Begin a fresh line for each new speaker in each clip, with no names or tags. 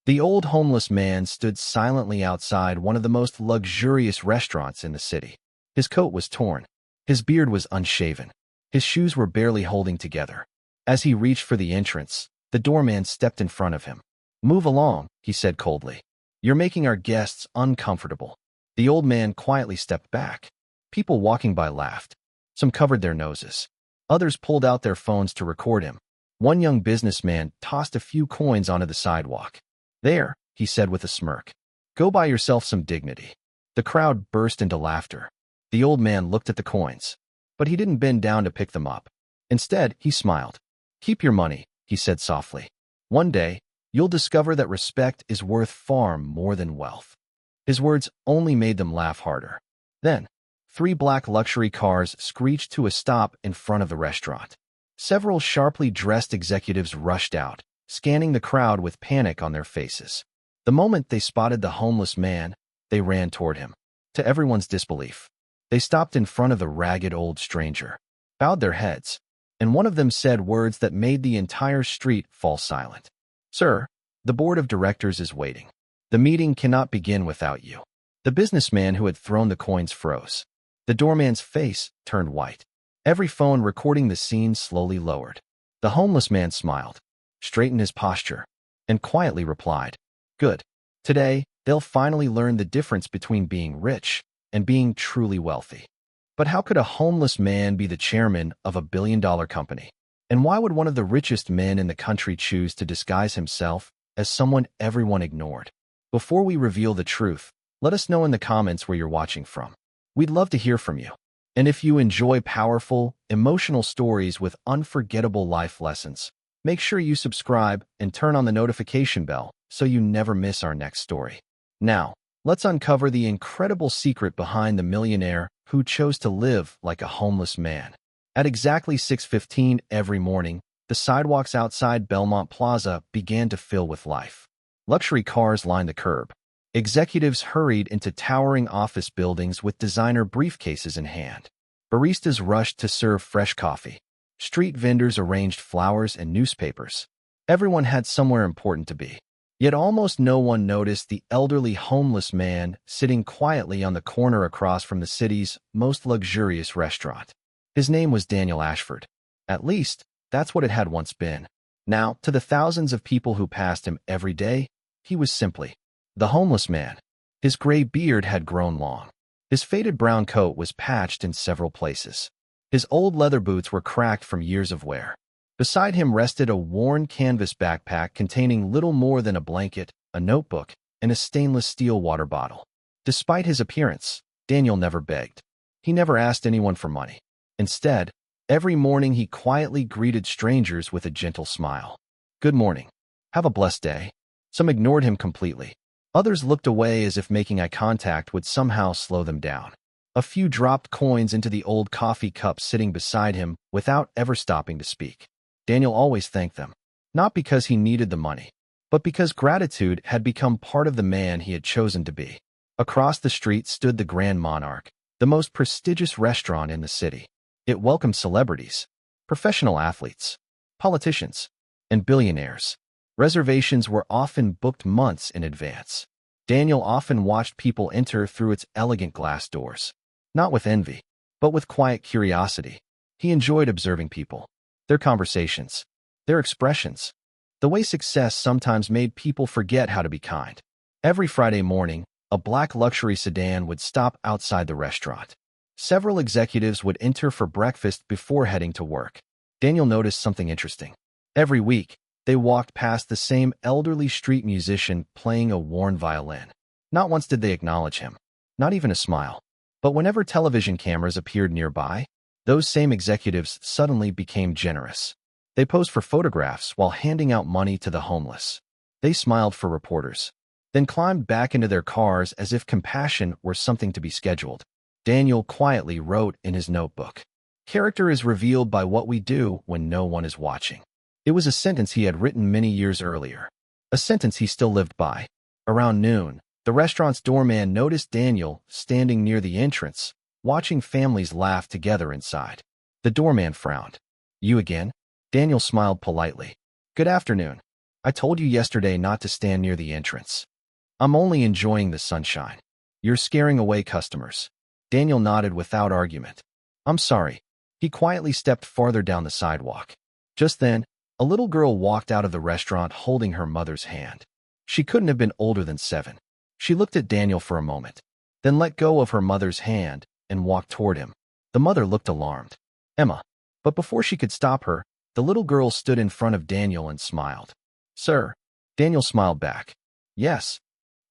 The old homeless man stood silently outside one of the most luxurious restaurants in the city. His coat was torn. His beard was unshaven. His shoes were barely holding together. As he reached for the entrance, the doorman stepped in front of him. "Move along," he said coldly. "You're making our guests uncomfortable." The old man quietly stepped back. People walking by laughed. Some covered their noses. Others pulled out their phones to record him. One young businessman tossed a few coins onto the sidewalk. "There," he said with a smirk. "Go buy yourself some dignity." The crowd burst into laughter. The old man looked at the coins, but he didn't bend down to pick them up. Instead, he smiled. "Keep your money," he said softly. "One day, you'll discover that respect is worth far more than wealth." His words only made them laugh harder. Then, 3 black luxury cars screeched to a stop in front of the restaurant. Several sharply dressed executives rushed out, scanning the crowd with panic on their faces. The moment they spotted the homeless man, they ran toward him. To everyone's disbelief, they stopped in front of the ragged old stranger, bowed their heads, and one of them said words that made the entire street fall silent. "Sir, the board of directors is waiting. The meeting cannot begin without you." The businessman who had thrown the coins froze. The doorman's face turned white. Every phone recording the scene slowly lowered. The homeless man smiled, straightened his posture, and quietly replied, "Good. Today, they'll finally learn the difference between being rich and being truly wealthy." But how could a homeless man be the chairman of a billion-dollar company? And why would one of the richest men in the country choose to disguise himself as someone everyone ignored? Before we reveal the truth, let us know in the comments where you're watching from. We'd love to hear from you. And if you enjoy powerful, emotional stories with unforgettable life lessons, make sure you subscribe and turn on the notification bell so you never miss our next story. Now, let's uncover the incredible secret behind the millionaire who chose to live like a homeless man. At exactly 6:15 every morning, the sidewalks outside Belmont Plaza began to fill with life. Luxury cars lined the curb. Executives hurried into towering office buildings with designer briefcases in hand. Baristas rushed to serve fresh coffee. Street vendors arranged flowers and newspapers. Everyone had somewhere important to be. Yet almost no one noticed the elderly homeless man sitting quietly on the corner across from the city's most luxurious restaurant. His name was Daniel Ashford. At least, that's what it had once been. Now, to the thousands of people who passed him every day, he was simply the homeless man. His gray beard had grown long. His faded brown coat was patched in several places. His old leather boots were cracked from years of wear. Beside him rested a worn canvas backpack containing little more than a blanket, a notebook, and a stainless steel water bottle. Despite his appearance, Daniel never begged. He never asked anyone for money. Instead, every morning he quietly greeted strangers with a gentle smile. "Good morning. Have a blessed day." Some ignored him completely. Others looked away as if making eye contact would somehow slow them down. A few dropped coins into the old coffee cup sitting beside him without ever stopping to speak. Daniel always thanked them, not because he needed the money, but because gratitude had become part of the man he had chosen to be. Across the street stood the Grand Monarch, the most prestigious restaurant in the city. It welcomed celebrities, professional athletes, politicians, and billionaires. Reservations were often booked months in advance. Daniel often watched people enter through its elegant glass doors. Not with envy, but with quiet curiosity. He enjoyed observing people, their conversations, their expressions, the way success sometimes made people forget how to be kind. Every Friday morning, a black luxury sedan would stop outside the restaurant. Several executives would enter for breakfast before heading to work. Daniel noticed something interesting. Every week, they walked past the same elderly street musician playing a worn violin. Not once did they acknowledge him, not even a smile. But whenever television cameras appeared nearby, those same executives suddenly became generous. They posed for photographs while handing out money to the homeless. They smiled for reporters, then climbed back into their cars as if compassion were something to be scheduled. Daniel quietly wrote in his notebook, "Character is revealed by what we do when no one is watching." It was a sentence he had written many years earlier, a sentence he still lived by. Around noon, the restaurant's doorman noticed Daniel standing near the entrance, watching families laugh together inside. The doorman frowned. "You again?" Daniel smiled politely. "Good afternoon. I told you yesterday not to stand near the entrance. I'm only enjoying the sunshine. You're scaring away customers. Daniel nodded without argument. I'm sorry. He quietly stepped farther down the sidewalk. Just then, a little girl walked out of the restaurant holding her mother's hand. She couldn't have been older than 7. She looked at Daniel for a moment, then let go of her mother's hand and walked toward him. The mother looked alarmed. Emma. But before she could stop her, the little girl stood in front of Daniel and smiled. Sir. Daniel smiled back. Yes.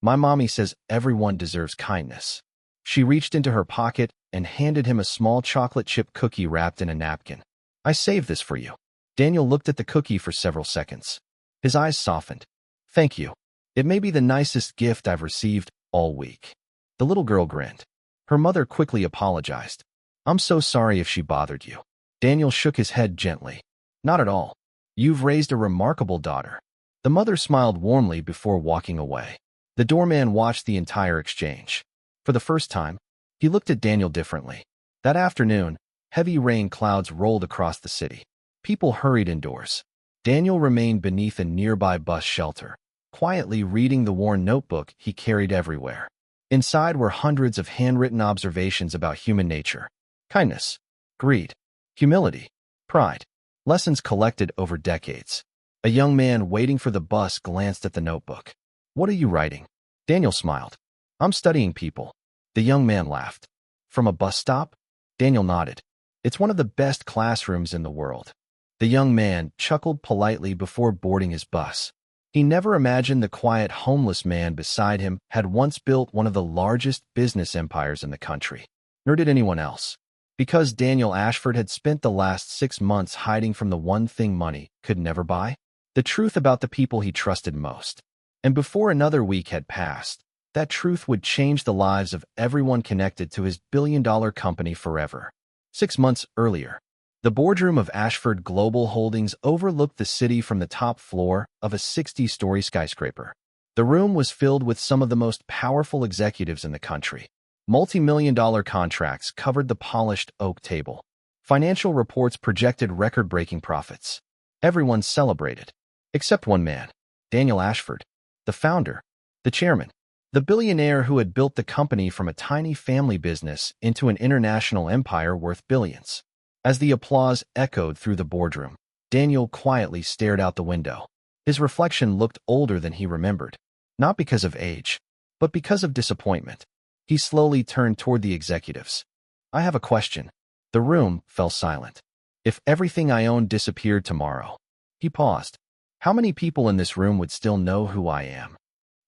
My mommy says everyone deserves kindness. She reached into her pocket and handed him a small chocolate chip cookie wrapped in a napkin. I saved this for you. Daniel looked at the cookie for several seconds. His eyes softened. Thank you. It may be the nicest gift I've received all week. The little girl grinned. Her mother quickly apologized. I'm so sorry if she bothered you. Daniel shook his head gently. Not at all. You've raised a remarkable daughter. The mother smiled warmly before walking away. The doorman watched the entire exchange. For the first time, he looked at Daniel differently. That afternoon, heavy rain clouds rolled across the city. People hurried indoors. Daniel remained beneath a nearby bus shelter, quietly reading the worn notebook he carried everywhere. Inside were hundreds of handwritten observations about human nature, kindness, greed, humility, pride, lessons collected over decades. A young man waiting for the bus glanced at the notebook. What are you writing? Daniel smiled. I'm studying people. The young man laughed. From a bus stop? Daniel nodded. It's one of the best classrooms in the world. The young man chuckled politely before boarding his bus. He never imagined the quiet homeless man beside him had once built one of the largest business empires in the country. Nor did anyone else. Because Daniel Ashford had spent the last 6 months hiding from the one thing money could never buy. The truth about the people he trusted most. And before another week had passed, that truth would change the lives of everyone connected to his billion-dollar company forever. 6 months earlier, the boardroom of Ashford Global Holdings overlooked the city from the top floor of a 60-story skyscraper. The room was filled with some of the most powerful executives in the country. Multi-million-dollar contracts covered the polished oak table. Financial reports projected record-breaking profits. Everyone celebrated. Except one man, Daniel Ashford, the founder, the chairman, the billionaire who had built the company from a tiny family business into an international empire worth billions. As the applause echoed through the boardroom, Daniel quietly stared out the window. His reflection looked older than he remembered, not because of age, but because of disappointment. He slowly turned toward the executives. I have a question. The room fell silent. If everything I own disappeared tomorrow. He paused. How many people in this room would still know who I am?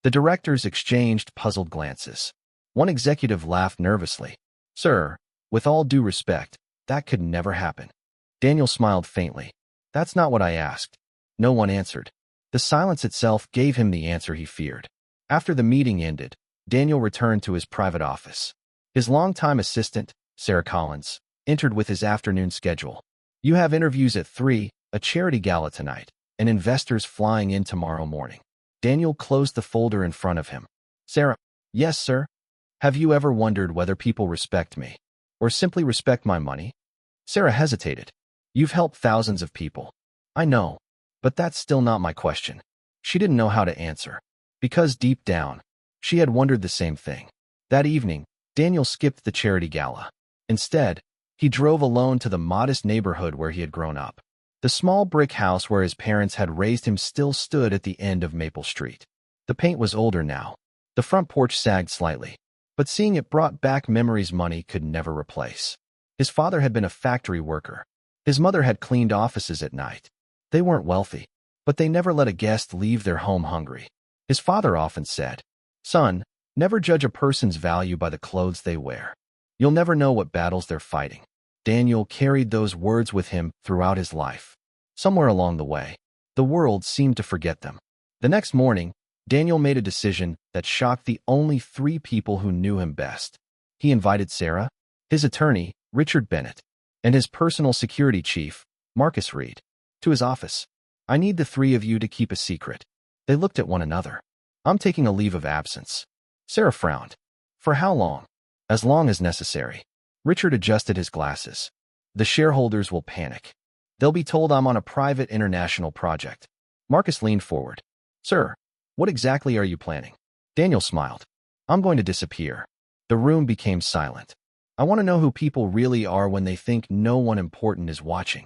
The directors exchanged puzzled glances. One executive laughed nervously. Sir, with all due respect, that could never happen. Daniel smiled faintly. That's not what I asked. No one answered. The silence itself gave him the answer he feared. After the meeting ended, Daniel returned to his private office. His longtime assistant, Sarah Collins, entered with his afternoon schedule. You have interviews at 3, a charity gala tonight, and investors flying in tomorrow morning. Daniel closed the folder in front of him. Sarah, yes, sir. Have you ever wondered whether people respect me, or simply respect my money? Sarah hesitated. You've helped thousands of people. I know, but that's still not my question. She didn't know how to answer, because deep down, she had wondered the same thing. That evening, Daniel skipped the charity gala. Instead, he drove alone to the modest neighborhood where he had grown up. The small brick house where his parents had raised him still stood at the end of Maple Street. The paint was older now. The front porch sagged slightly, but seeing it brought back memories money could never replace. His father had been a factory worker. His mother had cleaned offices at night. They weren't wealthy, but they never let a guest leave their home hungry. His father often said, Son, never judge a person's value by the clothes they wear. You'll never know what battles they're fighting. Daniel carried those words with him throughout his life. Somewhere along the way, the world seemed to forget them. The next morning, Daniel made a decision that shocked the only 3 people who knew him best. He invited Sarah, his attorney, Richard Bennett, and his personal security chief, Marcus Reed, to his office. I need the 3 of you to keep a secret. They looked at one another. I'm taking a leave of absence. Sarah frowned. For how long? As long as necessary. Richard adjusted his glasses. The shareholders will panic. They'll be told I'm on a private international project. Marcus leaned forward. Sir, what exactly are you planning? Daniel smiled. I'm going to disappear. The room became silent. I want to know who people really are when they think no one important is watching.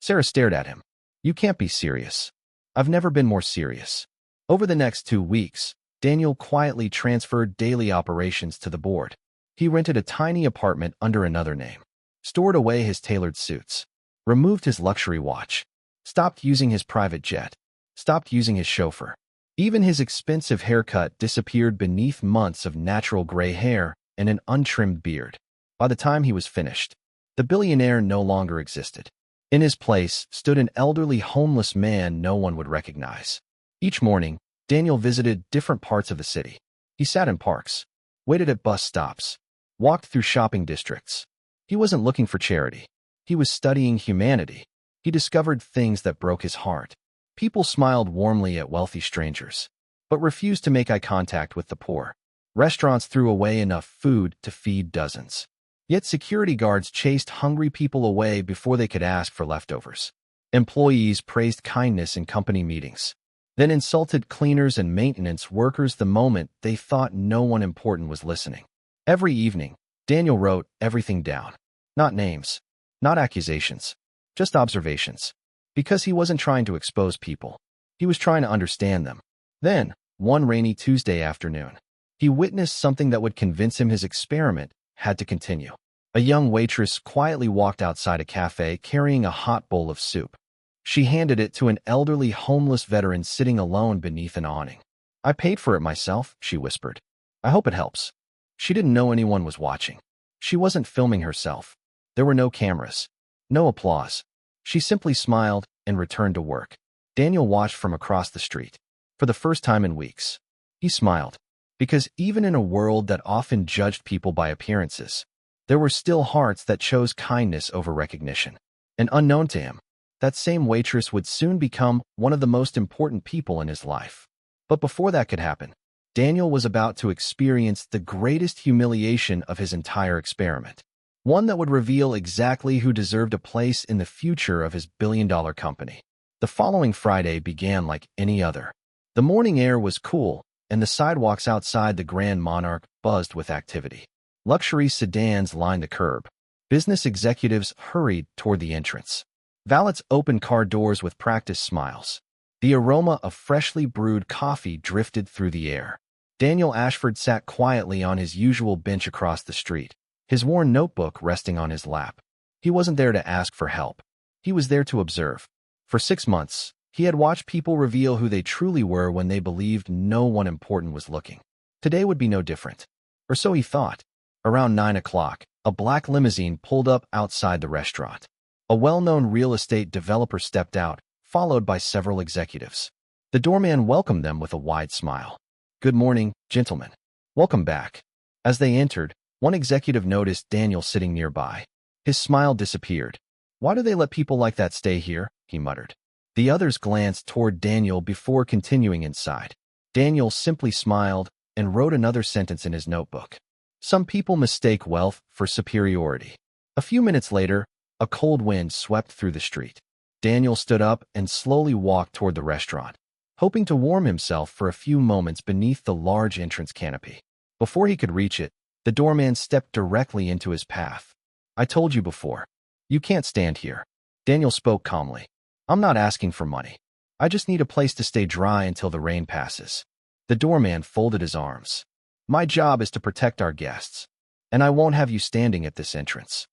Sarah stared at him. You can't be serious. I've never been more serious. Over the next 2 weeks, Daniel quietly transferred daily operations to the board. He rented a tiny apartment under another name, stored away his tailored suits, removed his luxury watch, stopped using his private jet, stopped using his chauffeur. Even his expensive haircut disappeared beneath months of natural gray hair and an untrimmed beard. By the time he was finished, the billionaire no longer existed. In his place stood an elderly homeless man no one would recognize. Each morning, Daniel visited different parts of the city. He sat in parks, waited at bus stops, walked through shopping districts. He wasn't looking for charity. He was studying humanity. He discovered things that broke his heart. People smiled warmly at wealthy strangers, but refused to make eye contact with the poor. Restaurants threw away enough food to feed dozens. Yet security guards chased hungry people away before they could ask for leftovers. Employees praised kindness in company meetings, then insulted cleaners and maintenance workers the moment they thought no one important was listening. Every evening, Daniel wrote everything down. Not names, not accusations, just observations. Because he wasn't trying to expose people. He was trying to understand them. Then, one rainy Tuesday afternoon, he witnessed something that would convince him his experiment had to continue. A young waitress quietly walked outside a cafe carrying a hot bowl of soup. She handed it to an elderly homeless veteran sitting alone beneath an awning. I paid for it myself, she whispered. I hope it helps. She didn't know anyone was watching. She wasn't filming herself. There were no cameras, no applause. She simply smiled and returned to work. Daniel watched from across the street. For the first time in weeks, he smiled. Because even in a world that often judged people by appearances, there were still hearts that chose kindness over recognition. And unknown to him, that same waitress would soon become one of the most important people in his life. But before that could happen, Daniel was about to experience the greatest humiliation of his entire experiment. One that would reveal exactly who deserved a place in the future of his billion-dollar company. The following Friday began like any other. The morning air was cool, and the sidewalks outside the Grand Monarch buzzed with activity. Luxury sedans lined the curb. Business executives hurried toward the entrance. Valets opened car doors with practiced smiles. The aroma of freshly brewed coffee drifted through the air. Daniel Ashford sat quietly on his usual bench across the street, his worn notebook resting on his lap. He wasn't there to ask for help. He was there to observe. For 6 months, he had watched people reveal who they truly were when they believed no one important was looking. Today would be no different. Or so he thought. Around 9 o'clock, a black limousine pulled up outside the restaurant. A well-known real estate developer stepped out, followed by several executives. The doorman welcomed them with a wide smile. Good morning, gentlemen. Welcome back. As they entered, one executive noticed Daniel sitting nearby. His smile disappeared. Why do they let people like that stay here? He muttered. The others glanced toward Daniel before continuing inside. Daniel simply smiled and wrote another sentence in his notebook. Some people mistake wealth for superiority. A few minutes later, a cold wind swept through the street. Daniel stood up and slowly walked toward the restaurant, hoping to warm himself for a few moments beneath the large entrance canopy. Before he could reach it, the doorman stepped directly into his path. I told you before. You can't stand here. Daniel spoke calmly. I'm not asking for money. I just need a place to stay dry until the rain passes. The doorman folded his arms. My job is to protect our guests, and I won't have you standing at this entrance.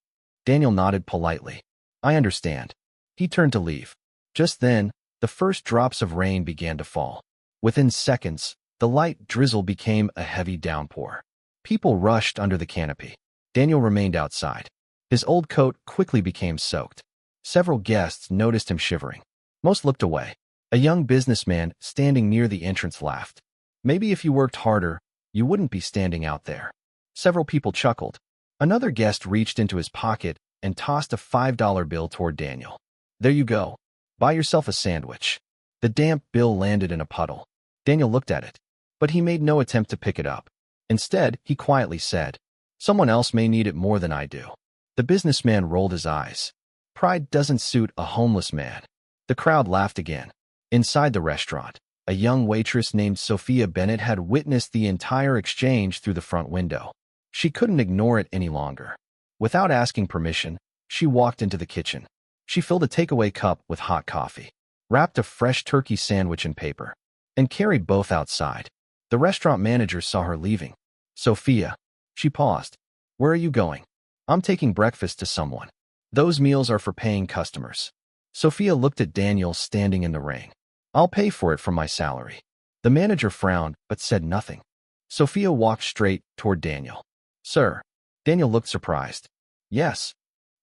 Daniel nodded politely. I understand. He turned to leave. Just then, the first drops of rain began to fall. Within seconds, the light drizzle became a heavy downpour. People rushed under the canopy. Daniel remained outside. His old coat quickly became soaked. Several guests noticed him shivering. Most looked away. A young businessman standing near the entrance laughed. Maybe if you worked harder, you wouldn't be standing out there. Several people chuckled. Another guest reached into his pocket and tossed a $5 bill toward Daniel. There you go. Buy yourself a sandwich. The damp bill landed in a puddle. Daniel looked at it, but he made no attempt to pick it up. Instead, he quietly said, Someone else may need it more than I do. The businessman rolled his eyes. Pride doesn't suit a homeless man. The crowd laughed again. Inside the restaurant, a young waitress named Sophia Bennett had witnessed the entire exchange through the front window. She couldn't ignore it any longer. Without asking permission, she walked into the kitchen. She filled a takeaway cup with hot coffee, wrapped a fresh turkey sandwich in paper, and carried both outside. The restaurant manager saw her leaving. "Sophia." She paused. "Where are you going?" "I'm taking breakfast to someone. Those meals are for paying customers." Sophia looked at Daniel standing in the rain. "I'll pay for it from my salary." The manager frowned but said nothing. Sophia walked straight toward Daniel. "Sir." Daniel looked surprised. "Yes.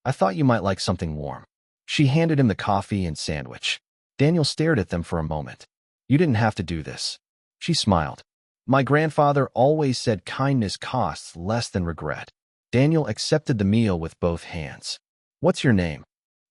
I thought you might like something warm." She handed him the coffee and sandwich. Daniel stared at them for a moment. "You didn't have to do this." She smiled. "My grandfather always said kindness costs less than regret." Daniel accepted the meal with both hands. "What's your name?"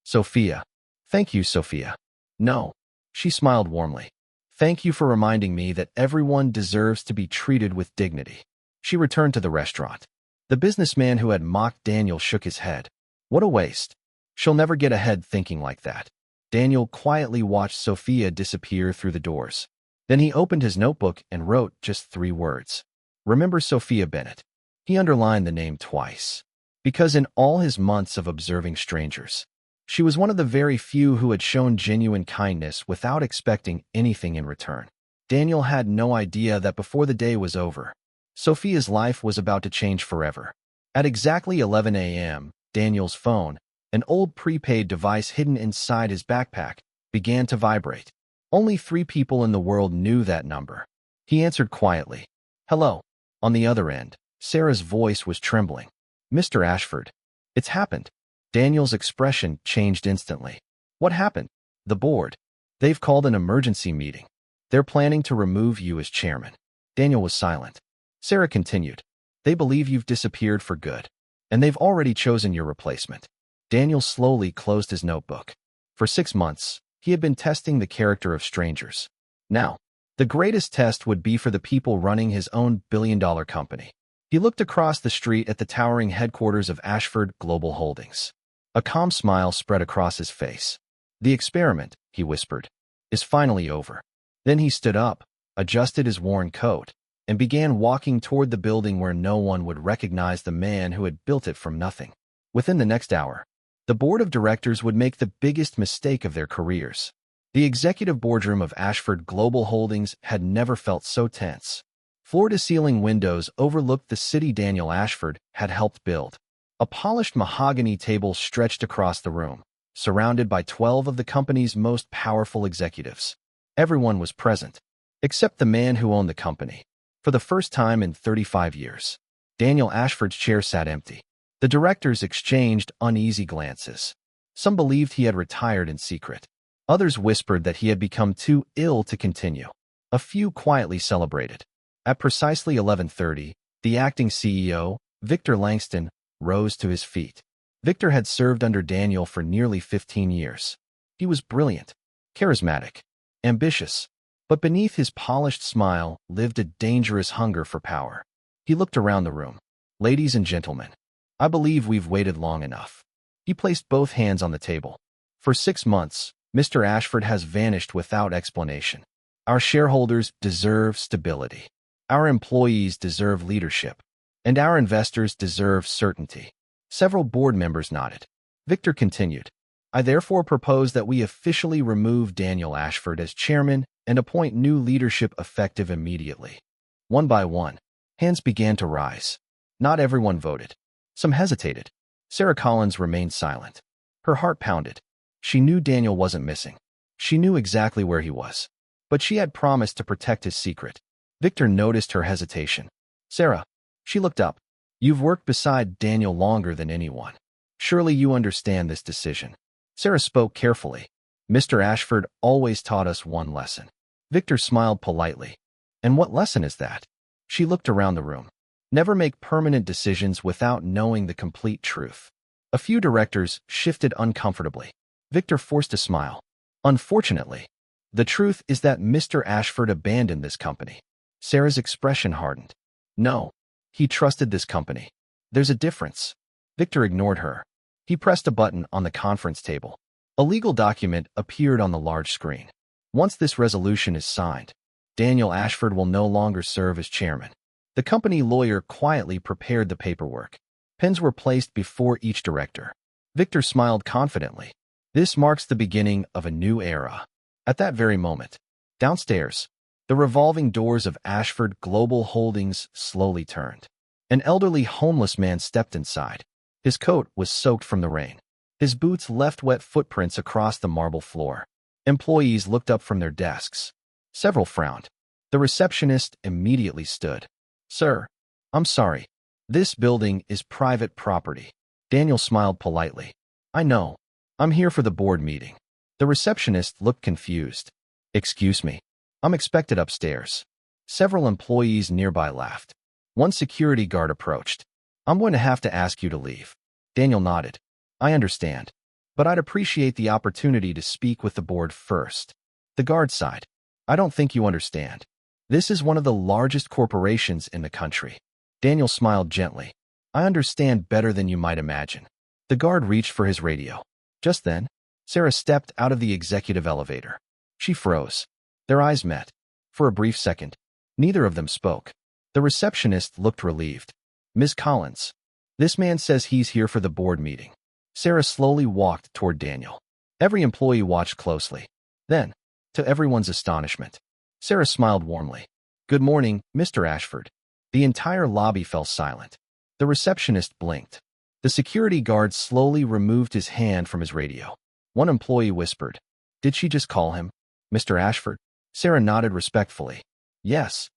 "Sophia." "Thank you, Sophia." "No." She smiled warmly. "Thank you for reminding me that everyone deserves to be treated with dignity." She returned to the restaurant. The businessman who had mocked Daniel shook his head. "What a waste. She'll never get ahead thinking like that." Daniel quietly watched Sophia disappear through the doors. Then he opened his notebook and wrote just 3 words. "Remember Sophia Bennett." He underlined the name twice, because in all his months of observing strangers, she was one of the very few who had shown genuine kindness without expecting anything in return. Daniel had no idea that before the day was over, Sophia's life was about to change forever. At exactly 11 a.m., Daniel's phone, an old prepaid device hidden inside his backpack, began to vibrate. Only 3 people in the world knew that number. He answered quietly. "Hello." On the other end, Sarah's voice was trembling. "Mr. Ashford." "It's happened." Daniel's expression changed instantly. "What happened?" "The board. They've called an emergency meeting. They're planning to remove you as chairman." Daniel was silent. Sarah continued. "They believe you've disappeared for good, and they've already chosen your replacement." Daniel slowly closed his notebook. For 6 months, he had been testing the character of strangers. Now, the greatest test would be for the people running his own billion-dollar company. He looked across the street at the towering headquarters of Ashford Global Holdings. A calm smile spread across his face. "The experiment," he whispered, "is finally over." Then he stood up, adjusted his worn coat, and began walking toward the building where no one would recognize the man who had built it from nothing. Within the next hour, the board of directors would make the biggest mistake of their careers. The executive boardroom of Ashford Global Holdings had never felt so tense. Floor-to-ceiling windows overlooked the city Daniel Ashford had helped build. A polished mahogany table stretched across the room, surrounded by 12 of the company's most powerful executives. Everyone was present, except the man who owned the company. For the first time in 35 years, Daniel Ashford's chair sat empty. The directors exchanged uneasy glances. Some believed he had retired in secret. Others whispered that he had become too ill to continue. A few quietly celebrated. At precisely 11:30, the acting CEO, Victor Langston, rose to his feet. Victor had served under Daniel for nearly 15 years. He was brilliant, charismatic, ambitious, but beneath his polished smile lived a dangerous hunger for power. He looked around the room. "Ladies and gentlemen, I believe we've waited long enough." He placed both hands on the table. "For 6 months, Mr. Ashford has vanished without explanation. Our shareholders deserve stability. Our employees deserve leadership. And our investors deserve certainty." Several board members nodded. Victor continued. "I therefore propose that we officially remove Daniel Ashford as chairman and appoint new leadership effective immediately." One by one, hands began to rise. Not everyone voted. Some hesitated. Sarah Collins remained silent. Her heart pounded. She knew Daniel wasn't missing. She knew exactly where he was. But she had promised to protect his secret. Victor noticed her hesitation. "Sarah." She looked up. "You've worked beside Daniel longer than anyone. Surely you understand this decision." Sarah spoke carefully. "Mr. Ashford always taught us one lesson." Victor smiled politely. "And what lesson is that?" She looked around the room. "Never make permanent decisions without knowing the complete truth." A few directors shifted uncomfortably. Victor forced a smile. "Unfortunately, the truth is that Mr. Ashford abandoned this company." Sarah's expression hardened. "No, he trusted this company. There's a difference." Victor ignored her. He pressed a button on the conference table. A legal document appeared on the large screen. Once this resolution is signed, Daniel Ashford will no longer serve as chairman. The company lawyer quietly prepared the paperwork. Pens were placed before each director. Victor smiled confidently. This marks the beginning of a new era. At that very moment, downstairs, the revolving doors of Ashford Global Holdings slowly turned. An elderly homeless man stepped inside. His coat was soaked from the rain. His boots left wet footprints across the marble floor. Employees looked up from their desks. Several frowned. The receptionist immediately stood. "Sir, I'm sorry. This building is private property." Daniel smiled politely. "I know. I'm here for the board meeting." The receptionist looked confused. "Excuse me. I'm expected upstairs." Several employees nearby laughed. One security guard approached. "I'm going to have to ask you to leave." Daniel nodded. "I understand, but I'd appreciate the opportunity to speak with the board first." The guard sighed. "I don't think you understand. This is one of the largest corporations in the country." Daniel smiled gently. "I understand better than you might imagine." The guard reached for his radio. Just then, Sarah stepped out of the executive elevator. She froze. Their eyes met. For a brief second, neither of them spoke. The receptionist looked relieved. "Ms. Collins, this man says he's here for the board meeting." Sarah slowly walked toward Daniel. Every employee watched closely. Then, to everyone's astonishment, Sarah smiled warmly. "Good morning, Mr. Ashford." The entire lobby fell silent. The receptionist blinked. The security guard slowly removed his hand from his radio. One employee whispered, "Did she just call him Mr. Ashford?" Sarah nodded respectfully. "Yes."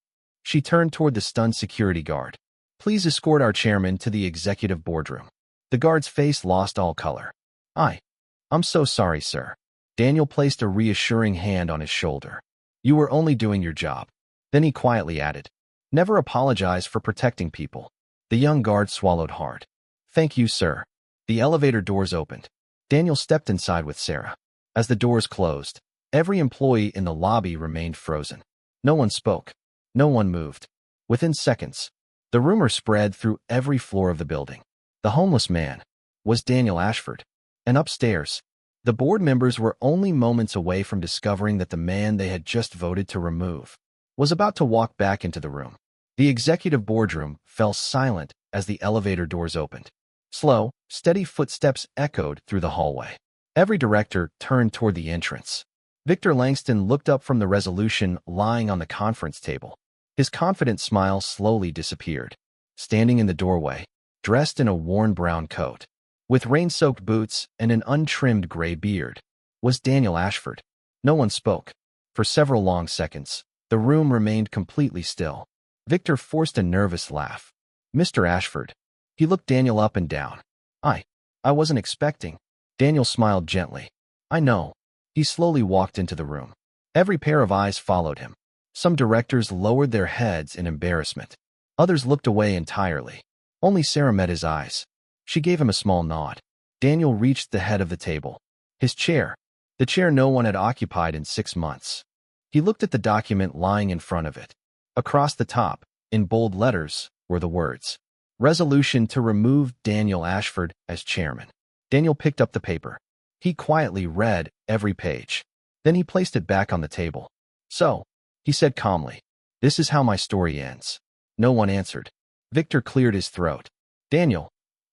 She turned toward the stunned security guard. "Please escort our chairman to the executive boardroom." The guard's face lost all color. I'm so sorry, sir." Daniel placed a reassuring hand on his shoulder. "You were only doing your job." Then he quietly added, "Never apologize for protecting people." The young guard swallowed hard. "Thank you, sir." The elevator doors opened. Daniel stepped inside with Sarah. As the doors closed, every employee in the lobby remained frozen. No one spoke. No one moved. Within seconds, the rumor spread through every floor of the building. The homeless man was Daniel Ashford. And upstairs, the board members were only moments away from discovering that the man they had just voted to remove was about to walk back into the room. The executive boardroom fell silent as the elevator doors opened. Slow, steady footsteps echoed through the hallway. Every director turned toward the entrance. Victor Langston looked up from the resolution lying on the conference table. His confident smile slowly disappeared. Standing in the doorway, dressed in a worn brown coat, with rain-soaked boots and an untrimmed gray beard, was Daniel Ashford. No one spoke. For several long seconds, the room remained completely still. Victor forced a nervous laugh. "Mr. Ashford." He looked Daniel up and down. I wasn't expecting." Daniel smiled gently. "I know." He slowly walked into the room. Every pair of eyes followed him. Some directors lowered their heads in embarrassment. Others looked away entirely. Only Sarah met his eyes. She gave him a small nod. Daniel reached the head of the table. His chair. The chair no one had occupied in 6 months. He looked at the document lying in front of it. Across the top, in bold letters, were the words, "Resolution to remove Daniel Ashford as chairman." Daniel picked up the paper. He quietly read every page. Then he placed it back on the table. "So," he said calmly, "this is how my story ends." No one answered. Victor cleared his throat. "Daniel,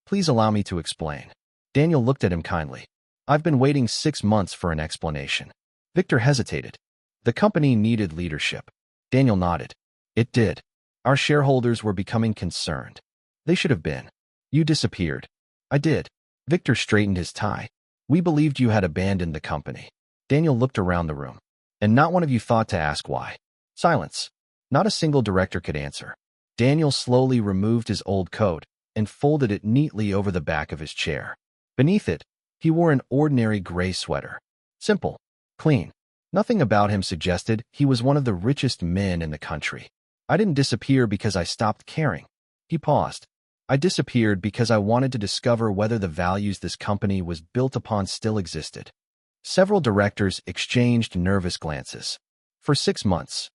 please allow me to explain." Daniel looked at him kindly. "I've been waiting 6 months for an explanation." Victor hesitated. "The company needed leadership." Daniel nodded. "It did. Our shareholders were becoming concerned. They should have been. You disappeared." "I did." Victor straightened his tie. "We believed you had abandoned the company." Daniel looked around the room. "And not one of you thought to ask why." Silence. Not a single director could answer. Daniel slowly removed his old coat and folded it neatly over the back of his chair. Beneath it, he wore an ordinary gray sweater. Simple. Clean. Nothing about him suggested he was one of the richest men in the country. "I didn't disappear because I stopped caring." He paused. "I disappeared because I wanted to discover whether the values this company was built upon still existed." Several directors exchanged nervous glances. "For 6 months,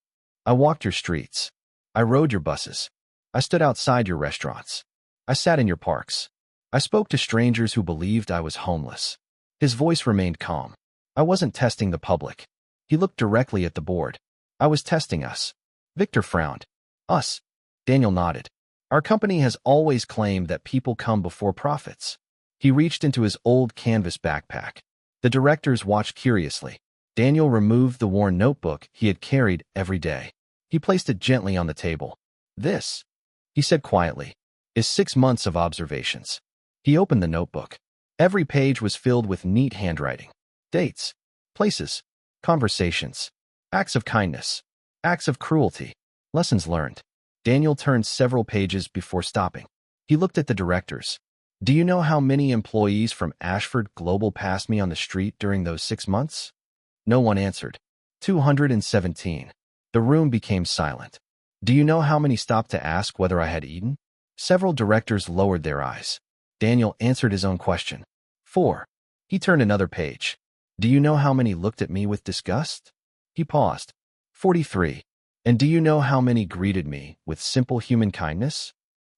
I walked your streets. I rode your buses. I stood outside your restaurants. I sat in your parks. I spoke to strangers who believed I was homeless." His voice remained calm. "I wasn't testing the public." He looked directly at the board. I was testing us. Victor frowned. Us? Daniel nodded. Our company has always claimed that people come before profits. He reached into his old canvas backpack. The directors watched curiously. Daniel removed the worn notebook he had carried every day. He placed it gently on the table. This, he said quietly, is 6 months of observations. He opened the notebook. Every page was filled with neat handwriting. Dates, places, conversations, acts of kindness, acts of cruelty, lessons learned. Daniel turned several pages before stopping. He looked at the directors. Do you know how many employees from Ashford Global passed me on the street during those 6 months? No one answered. 217. The room became silent. Do you know how many stopped to ask whether I had eaten? Several directors lowered their eyes. Daniel answered his own question. 4. He turned another page. Do you know how many looked at me with disgust? He paused. 43. And do you know how many greeted me with simple human kindness?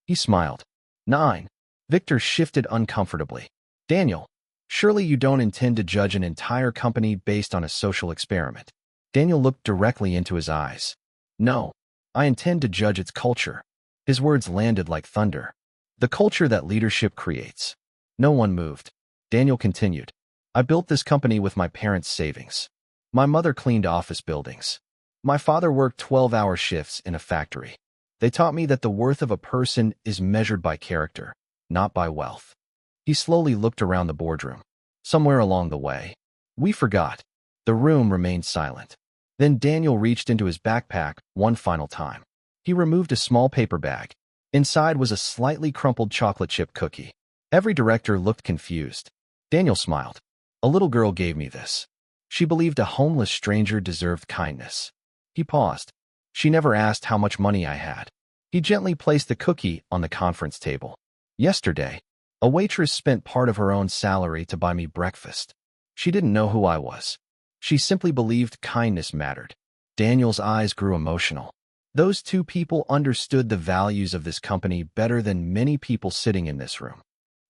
He smiled. 9. Victor shifted uncomfortably. Daniel, surely you don't intend to judge an entire company based on a social experiment. Daniel looked directly into his eyes. No, I intend to judge its culture. His words landed like thunder. The culture that leadership creates. No one moved. Daniel continued. I built this company with my parents' savings. My mother cleaned office buildings. My father worked 12-hour shifts in a factory. They taught me that the worth of a person is measured by character, not by wealth. He slowly looked around the boardroom. Somewhere along the way, we forgot. The room remained silent. Then Daniel reached into his backpack one final time. He removed a small paper bag. Inside was a slightly crumpled chocolate chip cookie. Every director looked confused. Daniel smiled. A little girl gave me this. She believed a homeless stranger deserved kindness. He paused. She never asked how much money I had. He gently placed the cookie on the conference table. Yesterday, a waitress spent part of her own salary to buy me breakfast. She didn't know who I was. She simply believed kindness mattered. Daniel's eyes grew emotional. Those two people understood the values of this company better than many people sitting in this room.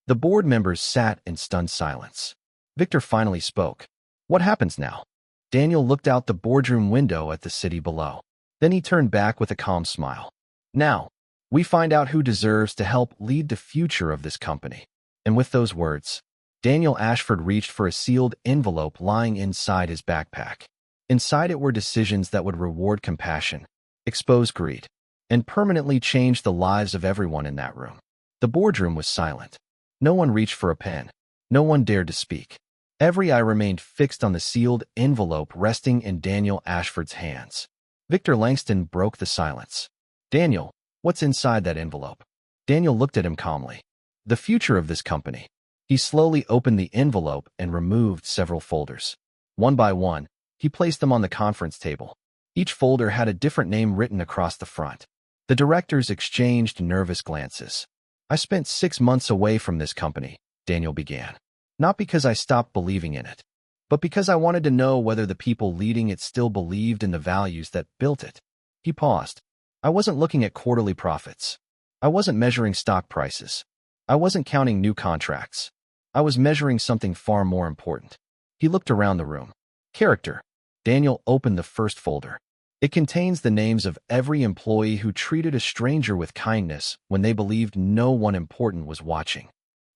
The board members sat in stunned silence. Victor finally spoke. What happens now? Daniel looked out the boardroom window at the city below. Then he turned back with a calm smile. Now, we find out who deserves to help lead the future of this company. And with those words, Daniel Ashford reached for a sealed envelope lying inside his backpack. Inside it were decisions that would reward compassion, expose greed, and permanently change the lives of everyone in that room. The boardroom was silent. No one reached for a pen. No one dared to speak. Every eye remained fixed on the sealed envelope resting in Daniel Ashford's hands. Victor Langston broke the silence. Daniel, what's inside that envelope? Daniel looked at him calmly. The future of this company. He slowly opened the envelope and removed several folders. One by one, he placed them on the conference table. Each folder had a different name written across the front. The directors exchanged nervous glances. I spent 6 months away from this company, Daniel began. Not because I stopped believing in it, but because I wanted to know whether the people leading it still believed in the values that built it. He paused. I wasn't looking at quarterly profits. I wasn't measuring stock prices. I wasn't counting new contracts. I was measuring something far more important. He looked around the room. Character. Daniel opened the first folder. It contains the names of every employee who treated a stranger with kindness when they believed no one important was watching.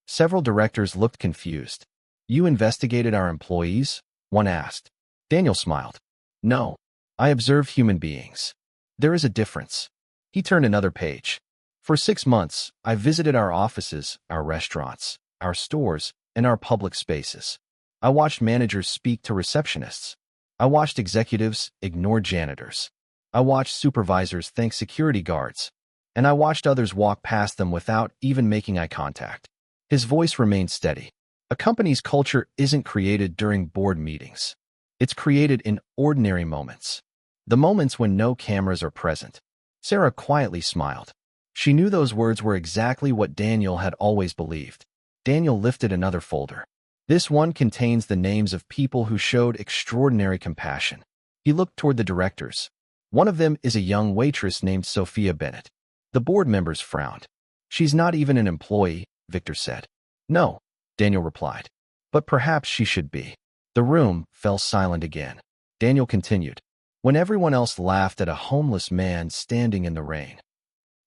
Several directors looked confused. You investigated our employees? One asked. Daniel smiled. No, I observe human beings. There is a difference. He turned another page. For 6 months, I visited our offices, our restaurants, our stores, and our public spaces. I watched managers speak to receptionists. I watched executives ignore janitors. I watched supervisors thank security guards. And I watched others walk past them without even making eye contact. His voice remained steady. A company's culture isn't created during board meetings. It's created in ordinary moments. The moments when no cameras are present. Sarah quietly smiled. She knew those words were exactly what Daniel had always believed. Daniel lifted another folder. This one contains the names of people who showed extraordinary compassion. He looked toward the directors. One of them is a young waitress named Sophia Bennett. The board members frowned. She's not even an employee, Victor said. No, Daniel replied. But perhaps she should be. The room fell silent again. Daniel continued, when everyone else laughed at a homeless man standing in the rain.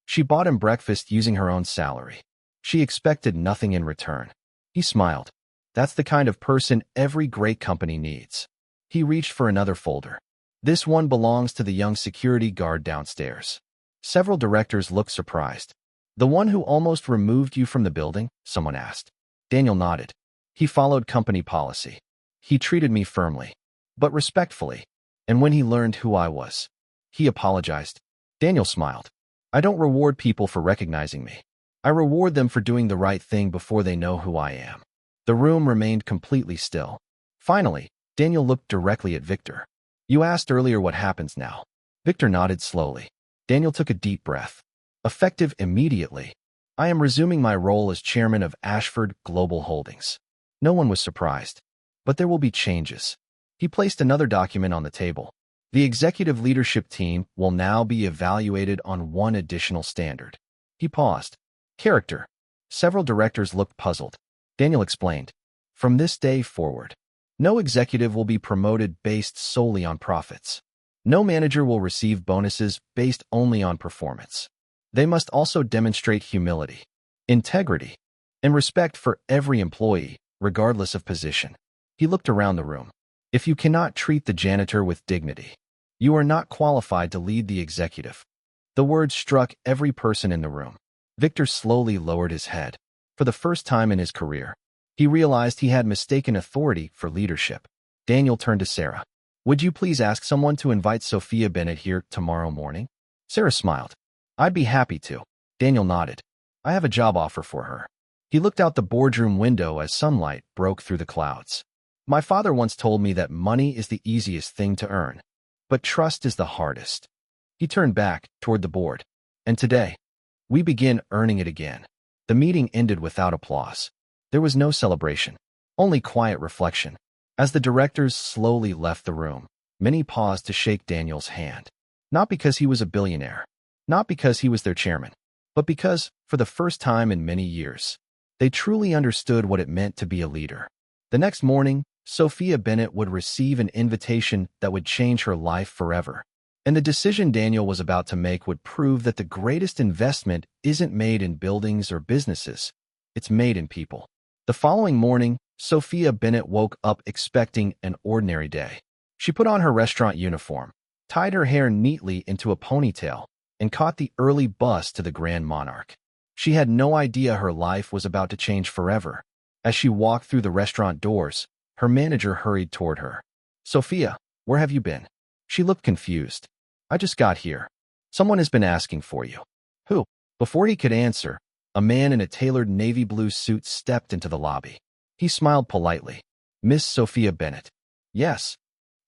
She bought him breakfast using her own salary. She expected nothing in return. He smiled. That's the kind of person every great company needs. He reached for another folder. This one belongs to the young security guard downstairs. Several directors looked surprised. The one who almost removed you from the building? Someone asked. Daniel nodded. He followed company policy. He treated me firmly, but respectfully. And when he learned who I was, he apologized. Daniel smiled. I don't reward people for recognizing me. I reward them for doing the right thing before they know who I am. The room remained completely still. Finally, Daniel looked directly at Victor. You asked earlier what happens now. Victor nodded slowly. Daniel took a deep breath. Effective immediately, I am resuming my role as chairman of Ashford Global Holdings. No one was surprised. But there will be changes. He placed another document on the table. The executive leadership team will now be evaluated on one additional standard. He paused. Character. Several directors looked puzzled. Daniel explained. From this day forward, no executive will be promoted based solely on profits. No manager will receive bonuses based only on performance. They must also demonstrate humility, integrity, and respect for every employee, regardless of position. He looked around the room. If you cannot treat the janitor with dignity, you are not qualified to lead the executive. The words struck every person in the room. Victor slowly lowered his head. For the first time in his career, he realized he had mistaken authority for leadership. Daniel turned to Sarah. Would you please ask someone to invite Sophia Bennett here tomorrow morning? Sarah smiled. I'd be happy to. Daniel nodded. I have a job offer for her. He looked out the boardroom window as sunlight broke through the clouds. My father once told me that money is the easiest thing to earn, but trust is the hardest. He turned back toward the board. And today, we begin earning it again. The meeting ended without applause. There was no celebration, only quiet reflection. As the directors slowly left the room, many paused to shake Daniel's hand. Not because he was a billionaire, not because he was their chairman, but because, for the first time in many years, they truly understood what it meant to be a leader. The next morning, Sophia Bennett would receive an invitation that would change her life forever. And the decision Daniel was about to make would prove that the greatest investment isn't made in buildings or businesses. It's made in people. The following morning, Sophia Bennett woke up expecting an ordinary day. She put on her restaurant uniform, tied her hair neatly into a ponytail, and caught the early bus to the Grand Monarch. She had no idea her life was about to change forever. As she walked through the restaurant doors, her manager hurried toward her. Sophia, where have you been? She looked confused. I just got here. Someone has been asking for you. Who? Before he could answer, a man in a tailored navy blue suit stepped into the lobby. He smiled politely. Miss Sophia Bennett. Yes.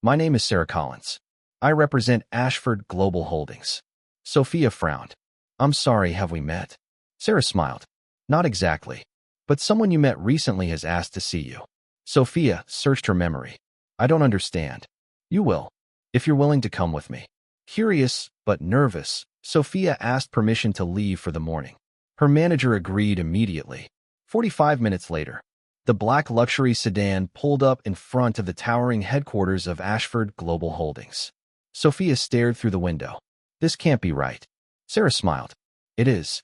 My name is Sarah Collins. I represent Ashford Global Holdings. Sophia frowned. I'm sorry, have we met? Sarah smiled. Not exactly. But someone you met recently has asked to see you. Sophia searched her memory. I don't understand. You will, if you're willing to come with me. Curious, but nervous, Sophia asked permission to leave for the morning. Her manager agreed immediately. 45 minutes later, the black luxury sedan pulled up in front of the towering headquarters of Ashford Global Holdings. Sophia stared through the window. This can't be right. Sarah smiled. It is.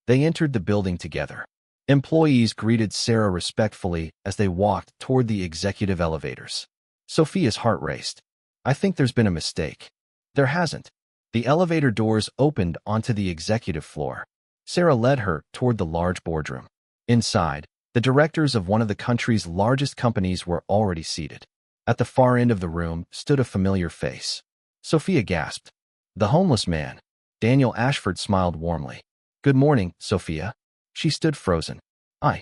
They entered the building together. Employees greeted Sarah respectfully as they walked toward the executive elevators. Sophia's heart raced. I think there's been a mistake. There hasn't. The elevator doors opened onto the executive floor. Sarah led her toward the large boardroom. Inside, the directors of one of the country's largest companies were already seated. At the far end of the room stood a familiar face. Sophia gasped. The homeless man. Daniel Ashford smiled warmly. Good morning, Sophia. She stood frozen. I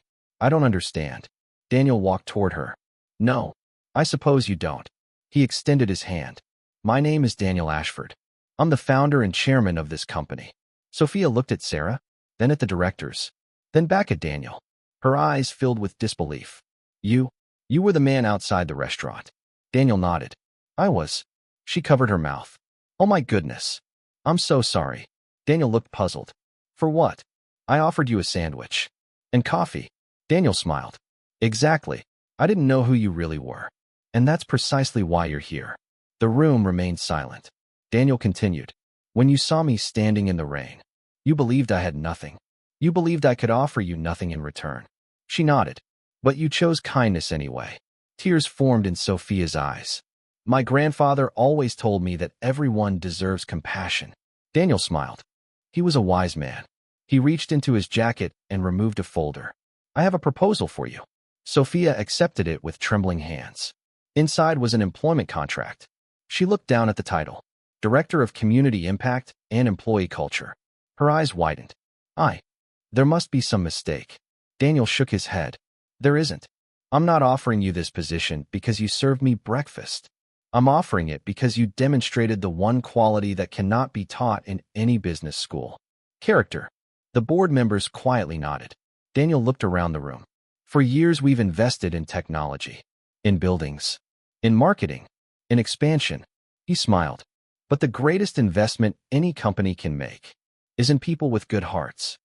don't understand. Daniel walked toward her. No, I suppose you don't. He extended his hand. My name is Daniel Ashford. I'm the founder and chairman of this company. Sophia looked at Sarah, then at the directors, then back at Daniel. Her eyes filled with disbelief. You were the man outside the restaurant. Daniel nodded. I was. She covered her mouth. Oh my goodness. I'm so sorry. Daniel looked puzzled. For what? I offered you a sandwich. And coffee. Daniel smiled. Exactly. I didn't know who you really were. And that's precisely why you're here. The room remained silent. Daniel continued, "When you saw me standing in the rain, you believed I had nothing. You believed I could offer you nothing in return." She nodded. "But you chose kindness anyway." Tears formed in Sophia's eyes. "My grandfather always told me that everyone deserves compassion." Daniel smiled. He was a wise man. He reached into his jacket and removed a folder. "I have a proposal for you." Sophia accepted it with trembling hands. Inside was an employment contract. She looked down at the title, Director of Community Impact and Employee Culture. Her eyes widened. There must be some mistake." Daniel shook his head. "There isn't. I'm not offering you this position because you served me breakfast. I'm offering it because you demonstrated the one quality that cannot be taught in any business school: character." The board members quietly nodded. Daniel looked around the room. "For years we've invested in technology, in buildings, in marketing, in expansion." He smiled. "But the greatest investment any company can make is in people with good hearts."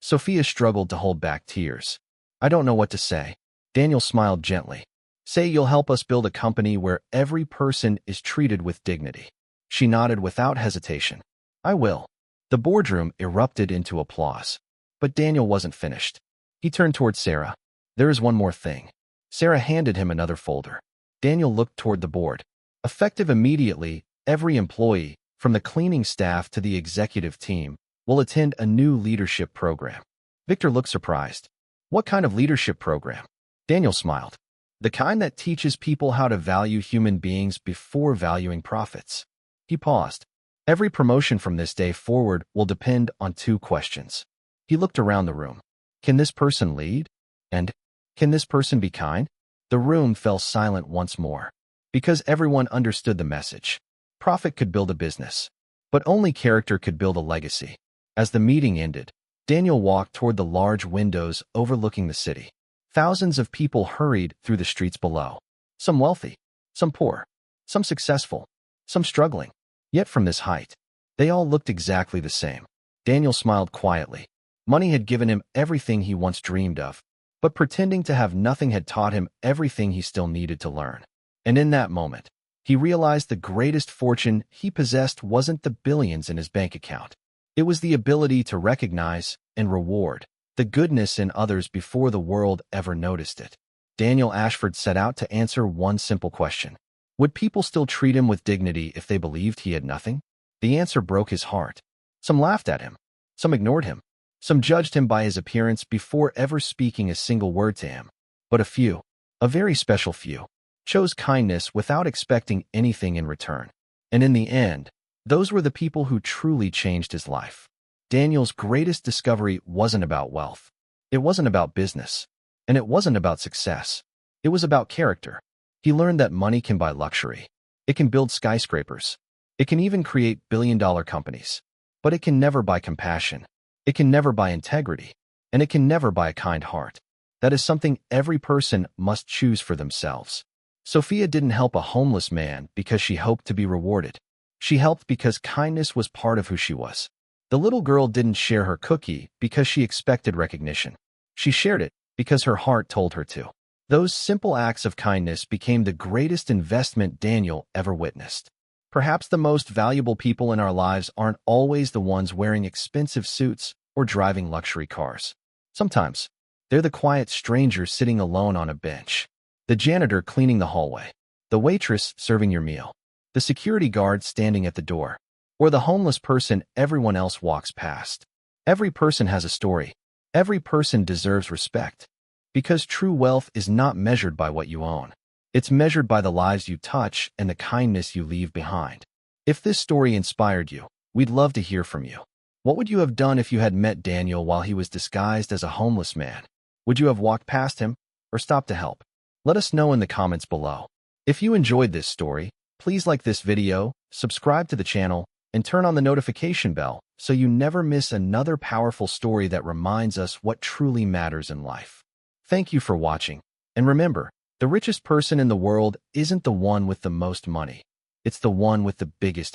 Sophia struggled to hold back tears. "I don't know what to say." Daniel smiled gently. "Say you'll help us build a company where every person is treated with dignity." She nodded without hesitation. "I will." The boardroom erupted into applause. But Daniel wasn't finished. He turned toward Sarah. "There is one more thing." Sarah handed him another folder. Daniel looked toward the board. "Effective immediately, every employee, from the cleaning staff to the executive team, will attend a new leadership program." Victor looked surprised. "What kind of leadership program?" Daniel smiled. "The kind that teaches people how to value human beings before valuing profits." He paused. "Every promotion from this day forward will depend on two questions." He looked around the room. "Can this person lead? And can this person be kind?" The room fell silent once more, because everyone understood the message. Profit could build a business, but only character could build a legacy. As the meeting ended, Daniel walked toward the large windows overlooking the city. Thousands of people hurried through the streets below. Some wealthy, some poor, some successful, some struggling. Yet from this height, they all looked exactly the same. Daniel smiled quietly. Money had given him everything he once dreamed of, but pretending to have nothing had taught him everything he still needed to learn. And in that moment, he realized the greatest fortune he possessed wasn't the billions in his bank account. It was the ability to recognize and reward the goodness in others before the world ever noticed it. Daniel Ashford set out to answer one simple question: would people still treat him with dignity if they believed he had nothing? The answer broke his heart. Some laughed at him. Some ignored him. Some judged him by his appearance before ever speaking a single word to him. But a few, a very special few, chose kindness without expecting anything in return. And in the end, those were the people who truly changed his life. Daniel's greatest discovery wasn't about wealth. It wasn't about business. And it wasn't about success. It was about character. He learned that money can buy luxury. It can build skyscrapers. It can even create billion-dollar companies. But it can never buy compassion. It can never buy integrity. And it can never buy a kind heart. That is something every person must choose for themselves. Sophia didn't help a homeless man because she hoped to be rewarded. She helped because kindness was part of who she was. The little girl didn't share her cookie because she expected recognition. She shared it because her heart told her to. Those simple acts of kindness became the greatest investment Daniel ever witnessed. Perhaps the most valuable people in our lives aren't always the ones wearing expensive suits or driving luxury cars. Sometimes, they're the quiet stranger sitting alone on a bench, the janitor cleaning the hallway, the waitress serving your meal, the security guard standing at the door, or the homeless person everyone else walks past. Every person has a story. Every person deserves respect. Because true wealth is not measured by what you own. It's measured by the lives you touch and the kindness you leave behind. If this story inspired you, we'd love to hear from you. What would you have done if you had met Daniel while he was disguised as a homeless man? Would you have walked past him or stopped to help? Let us know in the comments below. If you enjoyed this story, please like this video, subscribe to the channel, and turn on the notification bell so you never miss another powerful story that reminds us what truly matters in life. Thank you for watching, and remember, the richest person in the world isn't the one with the most money. It's the one with the biggest heart.